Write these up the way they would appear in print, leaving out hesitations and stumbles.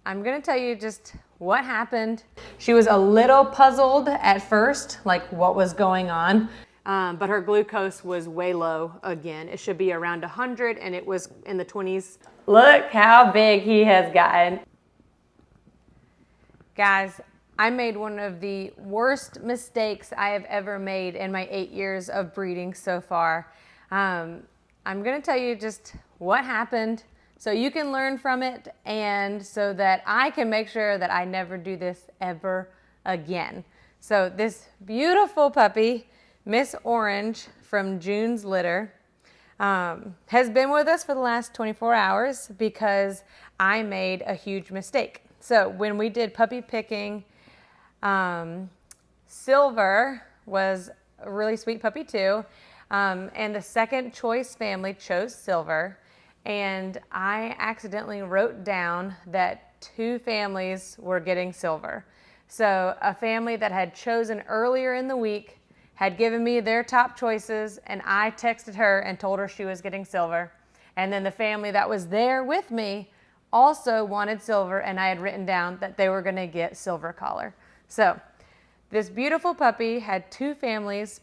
I'm gonna tell you just what happened. She was a little puzzled at first, like what was going on, but her glucose was way low again. It should be around 100 and it was in the 20s. Look how big he has gotten. Guys, I made one of the worst mistakes I have ever made in my 8 years of breeding so far. I'm gonna tell you just what happened so you can learn from it and so that I can make sure that I never do this ever again. So this beautiful puppy, Miss Orange from June's litter, has been with us for the last 24 hours because I made a huge mistake. So when we did puppy picking, Silver was a really sweet puppy too. And the second choice family chose Silver. And I accidentally wrote down that 2 families were getting Silver. So a family that had chosen earlier in the week had given me their top choices, and I texted her and told her she was getting Silver. And then the family that was there with me also wanted Silver, and I had written down that they were gonna get Silver collar. So this beautiful puppy had 2 families,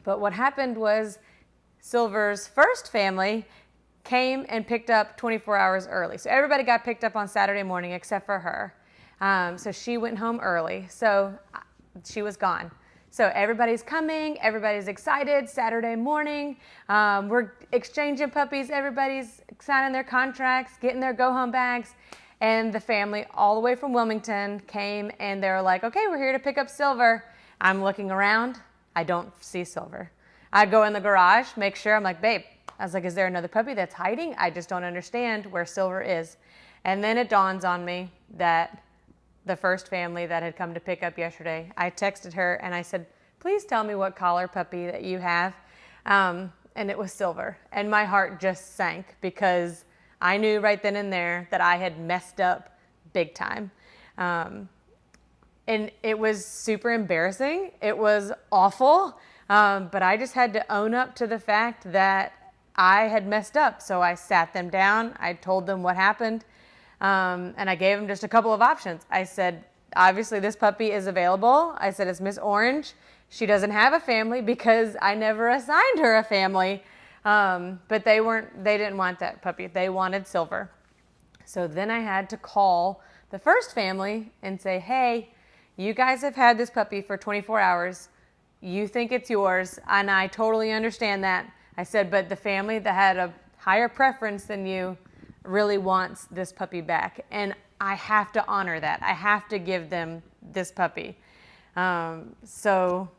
but what happened was Silver's first family came and picked up 24 hours early. So everybody got picked up on Saturday morning except for her. So she went home early, so she was gone. So everybody's coming, everybody's excited, Saturday morning. We're exchanging puppies, everybody's signing their contracts, getting their go-home bags. And the family all the way from Wilmington came and they were like, okay, we're here to pick up Silver. I'm looking around, I don't see Silver. I go in the garage, make sure, I'm like, babe, I was like, is there another puppy that's hiding? I just don't understand where Silver is. And then it dawns on me that the first family that had come to pick up yesterday, I texted her and I said, please tell me what collar puppy that you have. And it was Silver. And my heart just sank because I knew right then and there that I had messed up big time. And it was super embarrassing. It was awful. But I just had to own up to the fact that I had messed up. So I sat them down. I told them what happened. And I gave them just a couple of options. I said, obviously this puppy is available. I said, it's Miss Orange. She doesn't have a family because I never assigned her a family. But they didn't want that puppy. They wanted Silver. So then I had to call the first family and say, hey, you guys have had this puppy for 24 hours. You think it's yours. And I totally understand that. I said, but the family that had a higher preference than you really wants this puppy back. And I have to honor that. I have to give them this puppy. So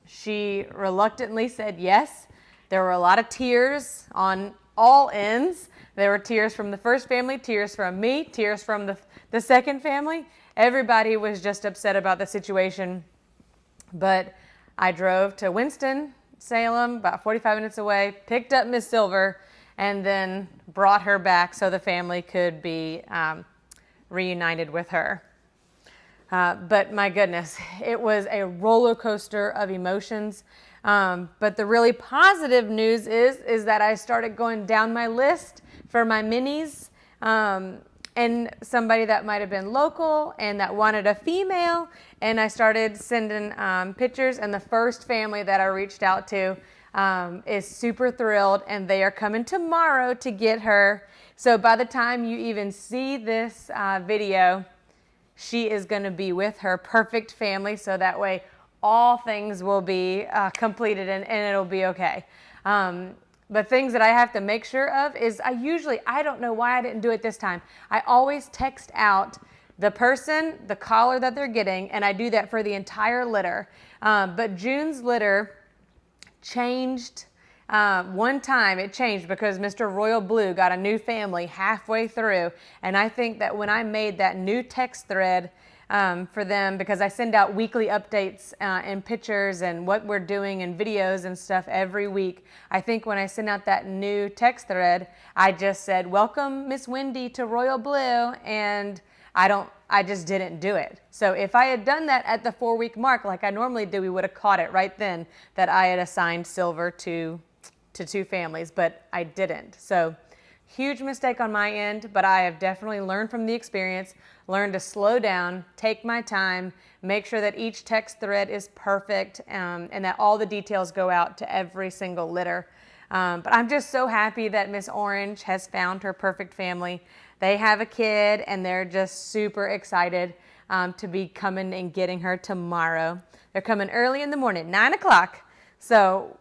she reluctantly said yes. There were a lot of tears on all ends. There were tears from the first family, tears from me, tears from the second family. Everybody was just upset about the situation. But I drove to Winston-Salem, about 45 minutes away, picked up Miss Silver, and then brought her back so the family could be reunited with her. But my goodness, it was a roller coaster of emotions. But the really positive news is that I started going down my list for my minis, and somebody that might have been local and that wanted a female, and I started sending pictures, and the first family that I reached out to is super thrilled, and they are coming tomorrow to get her. So by the time you even see this video, she is going to be with her perfect family, so that way all things will be completed and it'll be okay. But things that I have to make sure of is I don't know why I didn't do it this time. I always text out the person, the collar that they're getting, and I do that for the entire litter. But June's litter changed. One time it changed because Mr. Royal Blue got a new family halfway through. And I think that when I made that new text thread for them, because I send out weekly updates and pictures and what we're doing and videos and stuff every week. I think when I sent out that new text thread, I just said, welcome Miss Wendy to Royal Blue, and I just didn't do it. So if I had done that at the 4-week mark like I normally do, we would have caught it right then that I had assigned Silver to 2 families, but I didn't. So Huge mistake on my end, but I have definitely learned from the experience, learned to slow down, take my time, make sure that each text thread is perfect, and that all the details go out to every single litter. But I'm just so happy that Miss Orange has found her perfect family. They have a kid, and they're just super excited to be coming and getting her tomorrow. They're coming early in the morning, 9 o'clock. So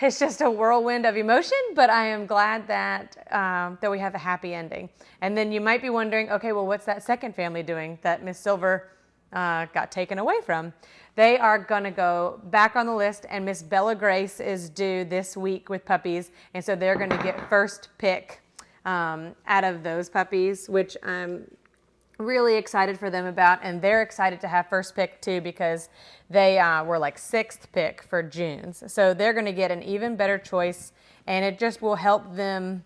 it's just a whirlwind of emotion, but I am glad that that we have a happy ending. And then you might be wondering, okay, well, what's that second family doing that Miss Silver got taken away from? They are going to go back on the list, and Miss Bella Grace is due this week with puppies, and so they're going to get first pick out of those puppies, which I'm really excited for them about, and they're excited to have first pick too because they were like 6th pick for June's. So they're going to get an even better choice, and it just will help them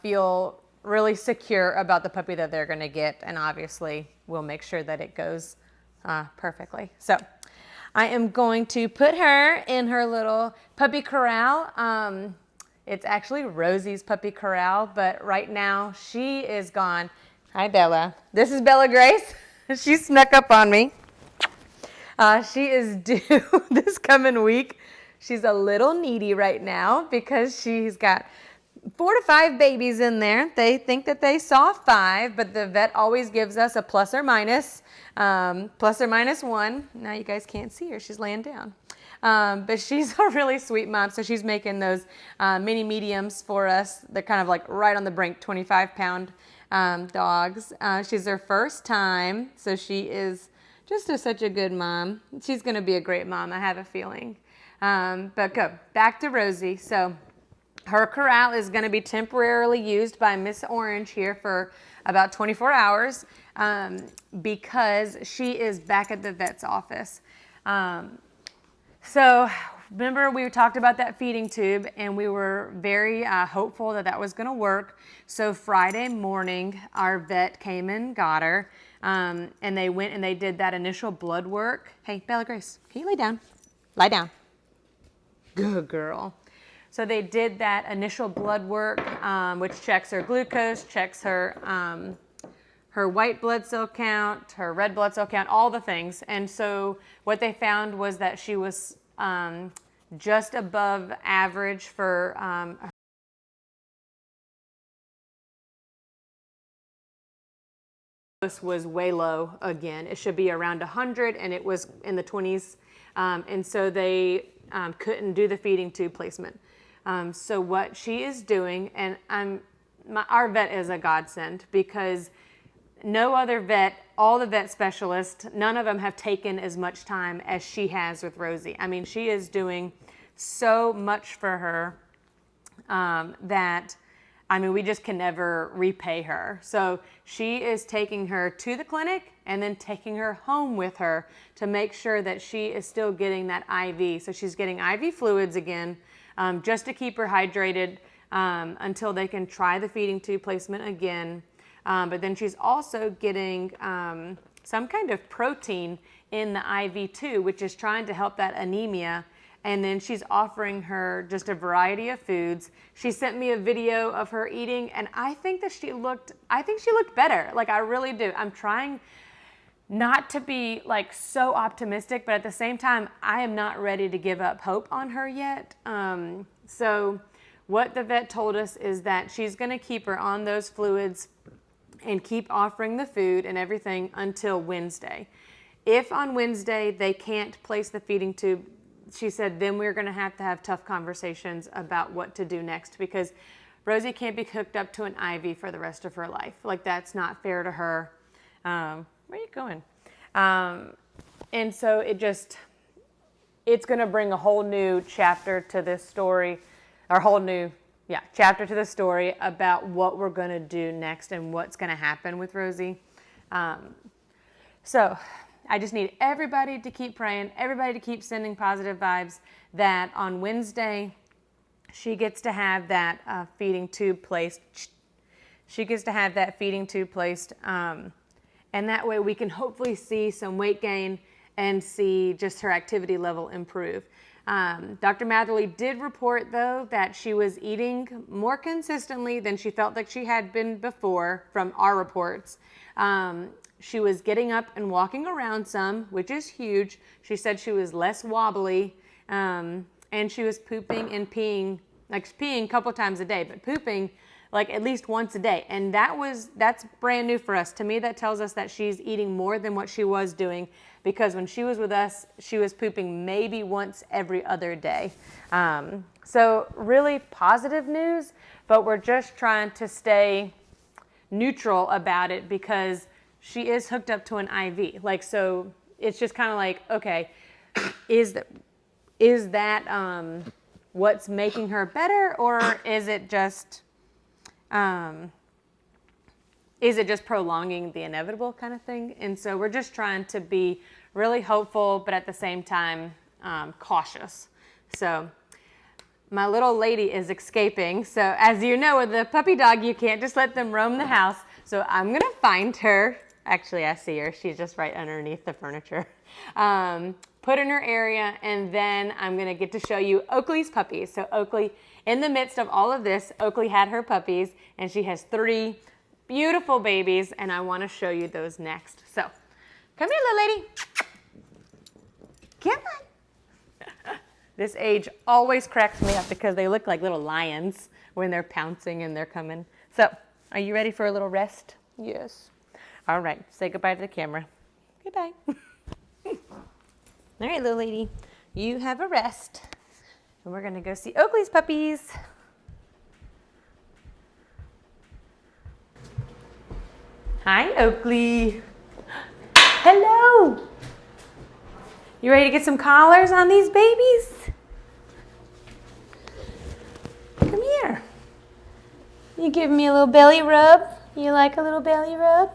feel really secure about the puppy that they're going to get, and obviously we'll make sure that it goes perfectly. So I am going to put her in her little puppy corral. It's actually Rosie's puppy corral, but right now she is gone. Hi, Bella. This is Bella Grace. She snuck up on me. She is due this coming week. She's a little needy right now because she's got 4 to 5 babies in there. They think that they saw 5, but the vet always gives us a plus or minus 1. Now you guys can't see her. She's laying down. But she's a really sweet mom, so she's making those mini mediums for us. They're kind of like right on the brink, 25-pound dogs. She's her first time, so she is just such a good mom. She's going to be a great mom, I have a feeling. But go back to Rosie. So her corral is going to be temporarily used by Miss Orange here for about 24 hours because she is back at the vet's office. So remember we talked about that feeding tube, and we were very hopeful that that was going to work. So Friday morning, our vet came and got her, and they went and they did that initial blood work. Hey, Bella Grace, can you lay down? Lie down. Good girl. So they did that initial blood work, which checks her glucose, checks her white blood cell count, her red blood cell count, all the things. And so what they found was that she was just above average for this was way low again. It should be around 100, and it was in the 20s. And so they couldn't do the feeding tube placement. So what she is doing, and our vet is a godsend because no other vet, all the vet specialists, none of them have taken as much time as she has with Rosie. I mean, she is doing so much for her that, I mean, we just can never repay her. So she is taking her to the clinic and then taking her home with her to make sure that she is still getting that IV. So she's getting IV fluids again just to keep her hydrated until they can try the feeding tube placement again. But then she's also getting some kind of protein in the IV too, which is trying to help that anemia. And then she's offering her just a variety of foods. She sent me a video of her eating, and I think she looked better. Like, I really do. I'm trying not to be like so optimistic, but at the same time, I am not ready to give up hope on her yet. So what the vet told us is that she's gonna keep her on those fluids and keep offering the food and everything until Wednesday. If on Wednesday they can't place the feeding tube, she said, then we're going to have tough conversations about what to do next, because Rosie can't be hooked up to an IV for the rest of her life. Like, that's not fair to her. Where are you going? And so it's going to bring a whole new chapter to this story, chapter to the story about what we're going to do next and what's going to happen with Rosie. So I just need everybody to keep praying, everybody to keep sending positive vibes that on Wednesday she gets to have that feeding tube placed. She gets to have that feeding tube placed, and that way we can hopefully see some weight gain and see just her activity level improve. Dr. Matherly did report, though, that she was eating more consistently than she felt like she had been before from our reports. She was getting up and walking around some, which is huge. She said she was less wobbly, and she was pooping and peeing, like peeing a couple times a day, but pooping like at least once a day. And that's brand new for us. To me, that tells us that she's eating more than what she was doing, because when she was with us, she was pooping maybe once every other day. So really positive news, but we're just trying to stay neutral about it because she is hooked up to an IV. Like, so it's just kind of like, okay, is that what's making her better, or is it just prolonging the inevitable kind of thing? And so we're just trying to be really hopeful, but at the same time cautious. So my little lady is escaping. So as you know, with a puppy dog, you can't just let them roam the house. So I'm going to find her. Actually, I see her. She's just right underneath the furniture. Put in her area, and then I'm going to get to show you Oakley's puppies. So Oakley, in the midst of all of this, Oakley had her puppies, and she has 3 beautiful babies, and I want to show you those next. So come here, little lady. Come on. This age always cracks me up because they look like little lions when they're pouncing and they're coming. So are you ready for a little rest? Yes. All right, say goodbye to the camera. Goodbye. All right, little lady, you have a rest. And we're gonna go see Oakley's puppies. Hi, Oakley. Hello. You ready to get some collars on these babies? Come here. You give me a little belly rub? You like a little belly rub?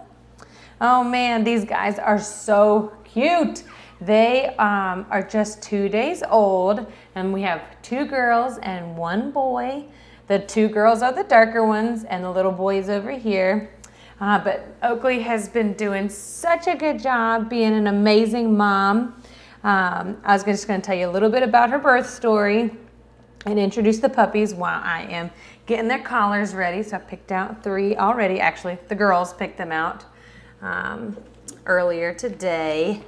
Oh man, these guys are so cute. They are just 2 days old, and we have 2 girls and 1 boy. The 2 girls are the darker ones, and the little boy is over here. But Oakley has been doing such a good job being an amazing mom. I was just going to tell you a little bit about her birth story and introduce the puppies while I am getting their collars ready. So I picked out 3 already. Actually, the girls picked them out earlier today.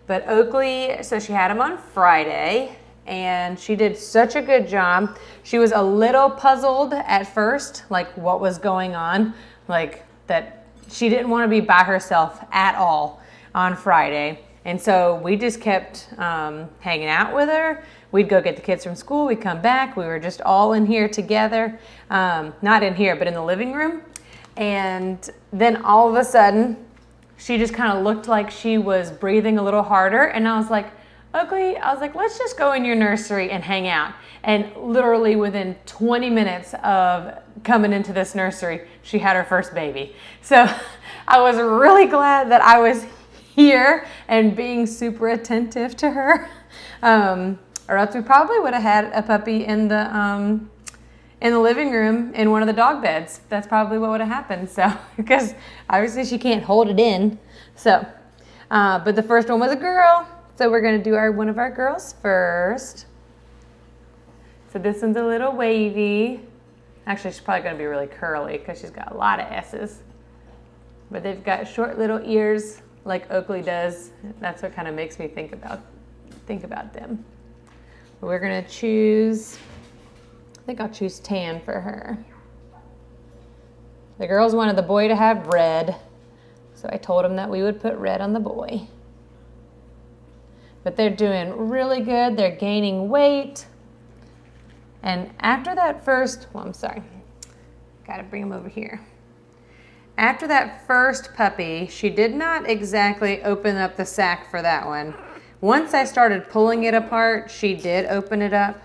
But Oakley, so she had them on Friday, and she did such a good job. She was a little puzzled at first, like what was going on, like that she didn't want to be by herself at all on Friday. And so we just kept hanging out with her. We'd go get the kids from school, we'd come back, we were just all in here together, not in here, but in the living room. And then all of a sudden, she just kind of looked like she was breathing a little harder. And I was like, Oakley, let's just go in your nursery and hang out. And literally within 20 minutes of coming into this nursery, she had her first baby. So I was really glad that I was here and being super attentive to her. Or else we probably would have had a puppy in the living room in one of the dog beds. That's probably what would have happened. So, because obviously she can't hold it in. So, but the first one was a girl. So we're going to do one of our girls first. So this one's a little wavy. Actually, she's probably going to be really curly because she's got a lot of S's. But they've got short little ears like Oakley does. That's what kind of makes me think about them. We're going to choose, I think I'll choose tan for her. The girls wanted the boy to have red, so I told them that we would put red on the boy. But they're doing really good. They're gaining weight. And after that first, got to bring them over here. After that first puppy, she did not exactly open up the sack for that one. Once I started pulling it apart, she did open it up.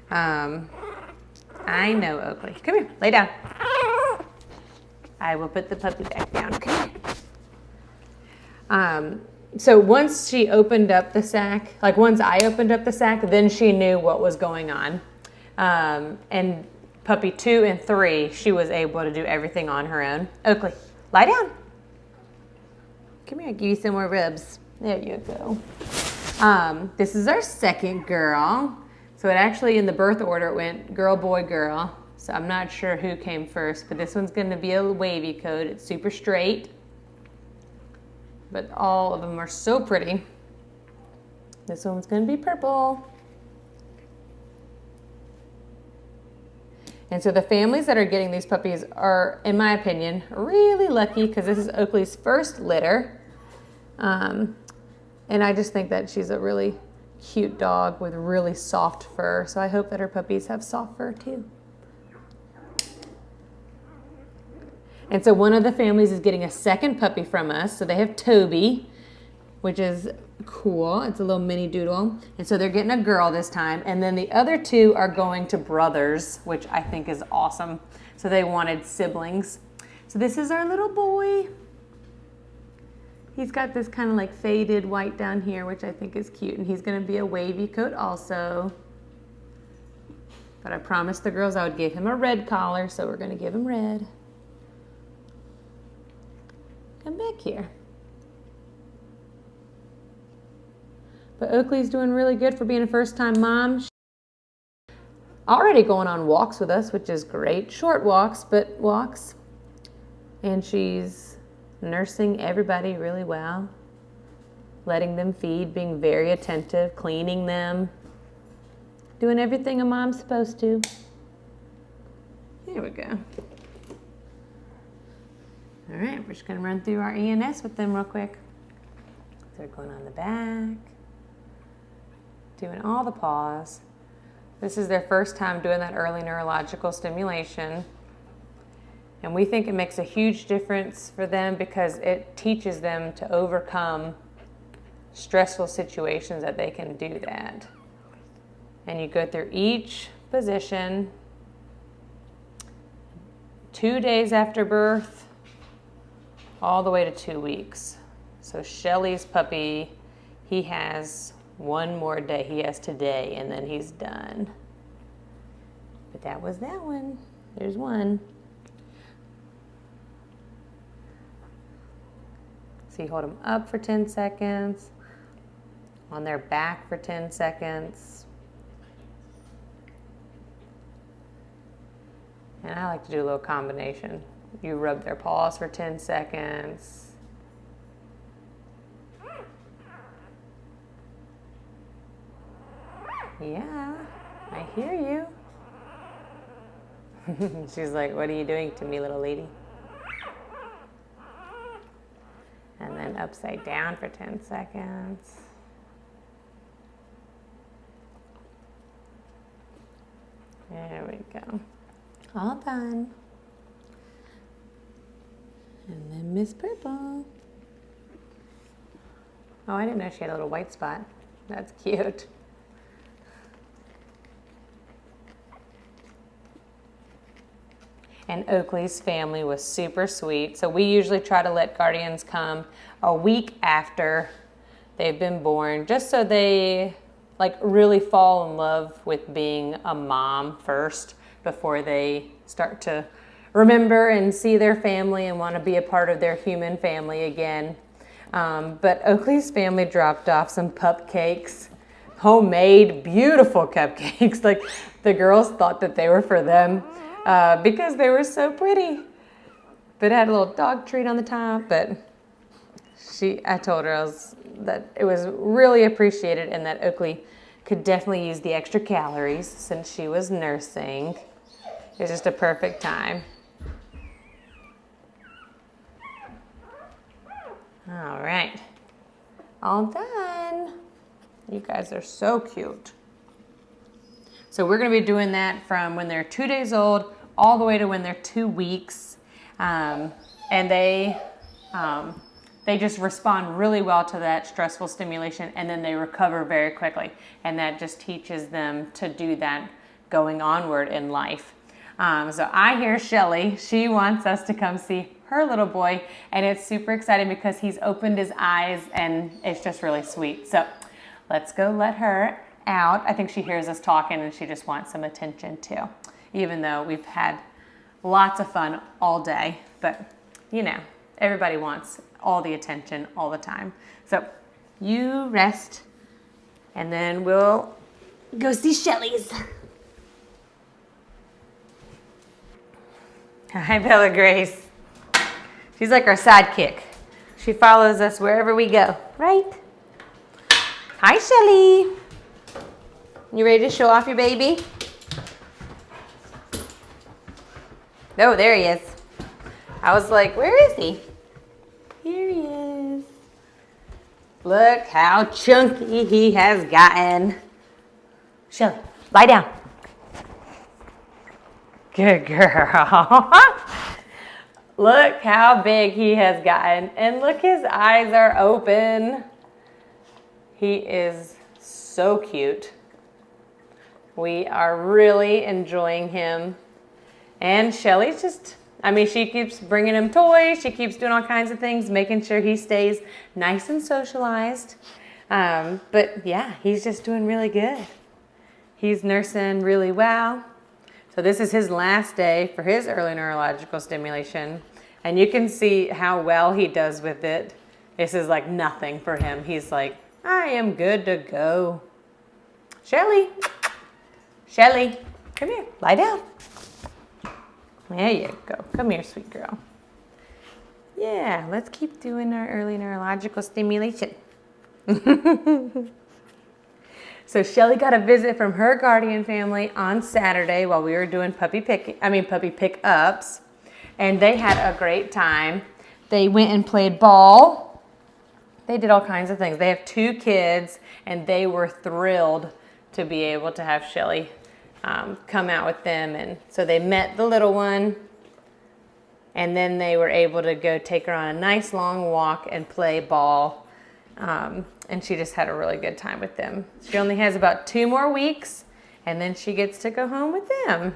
I know, Oakley. Come here, lay down. I will put the puppy back down. Come here. So once she opened up the sack, like once I opened up the sack, then she knew what was going on. And puppy 2 and 3, she was able to do everything on her own. Oakley, lie down. Come here, I'll give you some more rubs. There you go. This is our second girl. So it actually, in the birth order, it went girl, boy, girl. So I'm not sure who came first, but this one's gonna be a wavy coat. It's super straight, but all of them are so pretty. This one's gonna be purple. And so the families that are getting these puppies are, in my opinion, really lucky because this is Oakley's first litter. And I just think that she's a really cute dog with really soft fur. So I hope that her puppies have soft fur too. And so one of the families is getting a second puppy from us. So they have Toby, which is cool. It's a little mini doodle. And so they're getting a girl this time. And then the other two are going to brothers, which I think is awesome. So they wanted siblings. So this is our little boy. He's got this kind of like faded white down here, which I think is cute. And he's gonna be a wavy coat also. But I promised the girls I would give him a red collar, so we're gonna give him red. Come back here. But Oakley's doing really good for being a first-time mom. She's already going on walks with us, which is great. Short walks, but walks. And she's nursing everybody really well. Letting them feed, being very attentive, cleaning them. Doing everything a mom's supposed to. Here we go. All right, we're just gonna run through our ENS with them real quick. So they're going on the back. Doing all the paws. This is their first time doing that early neurological stimulation. And we think it makes a huge difference for them because it teaches them to overcome stressful situations that they can do that. And you go through each position 2 days after birth, all the way to 2 weeks. So Shelly's puppy, he has one more day. He has today, and then he's done. But that was that one. There's one. So you hold them up for 10 seconds, on their back for 10 seconds. And I like to do a little combination. You rub their paws for 10 seconds. Yeah, I hear you. She's like, what are you doing to me, little lady? And then upside down for 10 seconds. There we go. All done. And then Miss Purple. Oh, I didn't know she had a little white spot. That's cute. And Oakley's family was super sweet. So we usually try to let guardians come a week after they've been born, just so they like really fall in love with being a mom first before they start to remember and see their family and want to be a part of their human family again. But Oakley's family dropped off some cupcakes, homemade, beautiful cupcakes. Like the girls thought that they were for them. Because they were so pretty. But it had a little dog treat on the top, but I told her that it was really appreciated and that Oakley could definitely use the extra calories since she was nursing. It was just a perfect time. All right, all done. You guys are so cute. So we're going to be doing that from when they're 2 days old all the way to when they're 2 weeks. And they just respond really well to that stressful stimulation, and then they recover very quickly. And that just teaches them to do that going onward in life. So I hear Shelly, she wants us to come see her little boy, and it's super exciting because he's opened his eyes and it's just really sweet. So let's go let her out. I think she hears us talking and she just wants some attention too, even though we've had lots of fun all day. But you know, everybody wants all the attention all the time. So you rest And then we'll go see Shelly's. Hi, Bella Grace. She's like our sidekick. She follows us wherever we go, right? Hi, Shelly. You ready to show off your baby? Oh, there he is. I was like, where is he? Here he is. Look how chunky he has gotten. Shelly, lie down. Good girl. Look how big he has gotten. And look, his eyes are open. He is so cute. We are really enjoying him. And Shelly's just, I mean, she keeps bringing him toys. She keeps doing all kinds of things, making sure he stays nice and socialized. But yeah, he's just doing really good. He's nursing really well. So this is his last day for his early neurological stimulation. And you can see how well he does with it. This is like nothing for him. He's like, I am good to go. Shelly, Shelly, come here, lie down. There you go. Come here, sweet girl. Yeah, let's keep doing our early neurological stimulation. So Shelly got a visit from her guardian family on Saturday while we were doing puppy pickups, and they had a great time. They went and played ball. They did all kinds of things. They have 2 kids, and they were thrilled to be able to have Shelly come out with them. And so they met the little one, and then they were able to go take her on a nice long walk and play ball. And she just had a really good time with them. She only has about 2 more weeks, and then she gets to go home with them.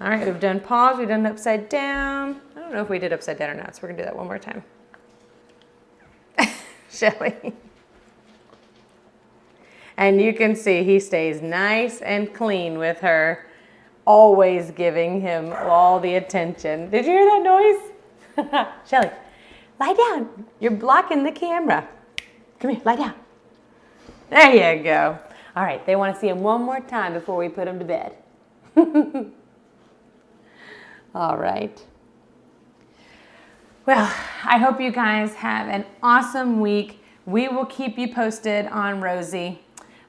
All right, we've done paws, we've done upside down. I don't know if we did upside down or not, so we're gonna do that one more time. Shelly. And you can see he stays nice and clean with her, always giving him all the attention. Did you hear that noise? Shelly, lie down. You're blocking the camera. Come here, lie down. There you go. All right, they want to see him one more time before we put him to bed. All right. Well, I hope you guys have an awesome week. We will keep you posted on Rosie.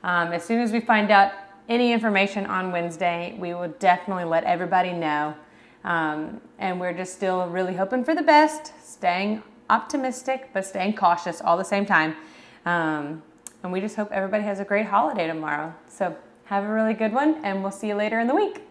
As soon as we find out any information on Wednesday, we will definitely let everybody know. And we're just still really hoping for the best, staying optimistic, but staying cautious all the same time. And we just hope everybody has a great holiday tomorrow. So have a really good one, and we'll see you later in the week.